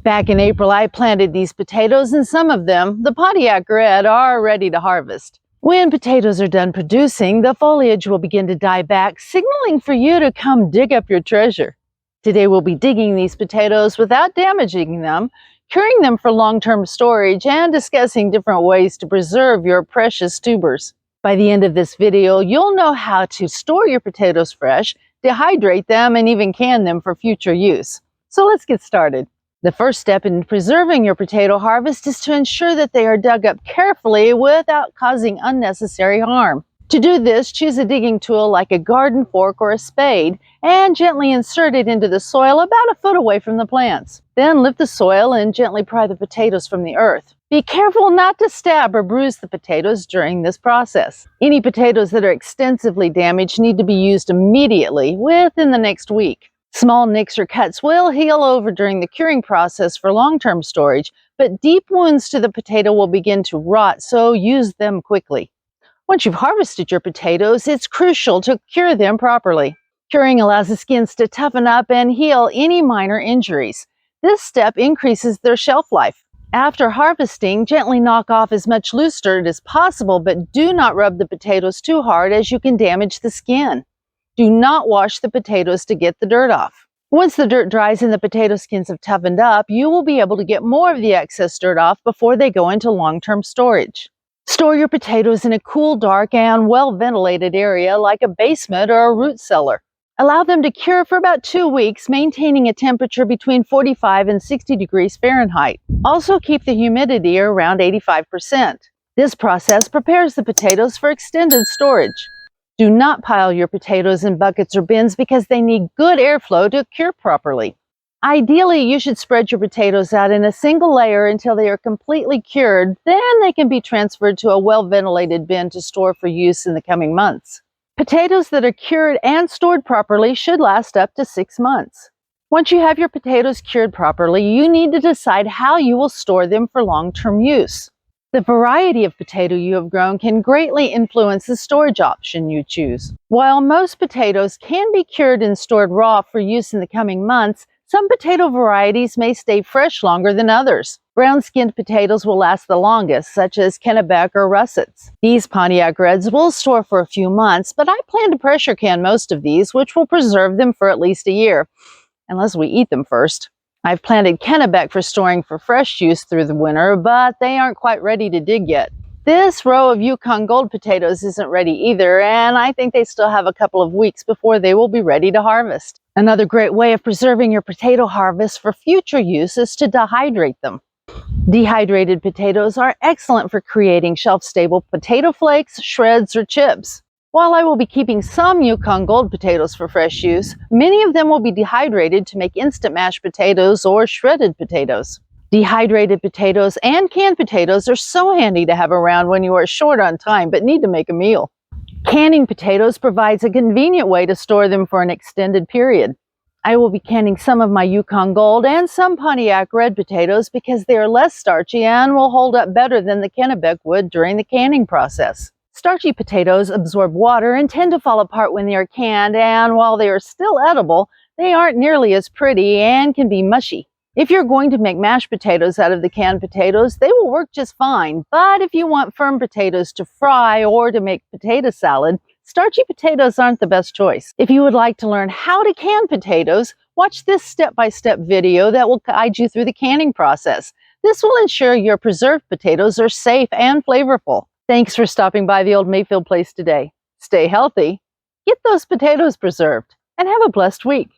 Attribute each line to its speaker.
Speaker 1: Back in April, I planted these potatoes, and some of them, the Pontiac Red, are ready to harvest. When potatoes are done producing, the foliage will begin to die back, signaling for you to come dig up your treasure. Today we'll be digging these potatoes without damaging them, curing them for long-term storage, and discussing different ways to preserve your precious tubers. By the end of this video, you'll know how to store your potatoes fresh, dehydrate them, and even can them for future use. So let's get started. The first step in preserving your potato harvest is to ensure that they are dug up carefully without causing unnecessary harm. To do this, choose a digging tool like a garden fork or a spade and gently insert it into the soil about a foot away from the plants. Then lift the soil and gently pry the potatoes from the earth. Be careful not to stab or bruise the potatoes during this process. Any potatoes that are extensively damaged need to be used immediately within the next week. Small nicks or cuts will heal over during the curing process for long-term storage, but deep wounds to the potato will begin to rot, so use them quickly. Once you've harvested your potatoes, it's crucial to cure them properly. Curing allows the skins to toughen up and heal any minor injuries. This step increases their shelf life. After harvesting, gently knock off as much loose dirt as possible, but do not rub the potatoes too hard as you can damage the skin. Do not wash the potatoes to get the dirt off. Once the dirt dries and the potato skins have toughened up, you will be able to get more of the excess dirt off before they go into long-term storage. Store your potatoes in a cool, dark, and well-ventilated area like a basement or a root cellar. Allow them to cure for about 2 weeks, maintaining a temperature between 45 and 60 degrees Fahrenheit. Also keep the humidity around 85%. This process prepares the potatoes for extended storage. Do not pile your potatoes in buckets or bins because they need good airflow to cure properly. Ideally, you should spread your potatoes out in a single layer until they are completely cured. Then they can be transferred to a well-ventilated bin to store for use in the coming months. Potatoes that are cured and stored properly should last up to 6 months. Once you have your potatoes cured properly, you need to decide how you will store them for long-term use. The variety of potato you have grown can greatly influence the storage option you choose. While most potatoes can be cured and stored raw for use in the coming months, some potato varieties may stay fresh longer than others. Brown-skinned potatoes will last the longest, such as Kennebec or Russets. These Pontiac Reds will store for a few months, but I plan to pressure can most of these, which will preserve them for at least a year, unless we eat them first. I've planted Kennebec for storing for fresh use through the winter, but they aren't quite ready to dig yet. This row of Yukon Gold potatoes isn't ready either, and I think they still have a couple of weeks before they will be ready to harvest. Another great way of preserving your potato harvest for future use is to dehydrate them. Dehydrated potatoes are excellent for creating shelf-stable potato flakes, shreds, or chips. While I will be keeping some Yukon Gold potatoes for fresh use, many of them will be dehydrated to make instant mashed potatoes or shredded potatoes. Dehydrated potatoes and canned potatoes are so handy to have around when you are short on time but need to make a meal. Canning potatoes provides a convenient way to store them for an extended period. I will be canning some of my Yukon Gold and some Pontiac Red potatoes because they are less starchy and will hold up better than the Kennebec would during the canning process. Starchy potatoes absorb water and tend to fall apart when they are canned, and while they are still edible, they aren't nearly as pretty and can be mushy. If you're going to make mashed potatoes out of the canned potatoes, they will work just fine, but if you want firm potatoes to fry or to make potato salad, starchy potatoes aren't the best choice. If you would like to learn how to can potatoes, watch this step-by-step video that will guide you through the canning process. This will ensure your preserved potatoes are safe and flavorful. Thanks for stopping by the old Mayfield place today. Stay healthy, get those potatoes preserved, and have a blessed week.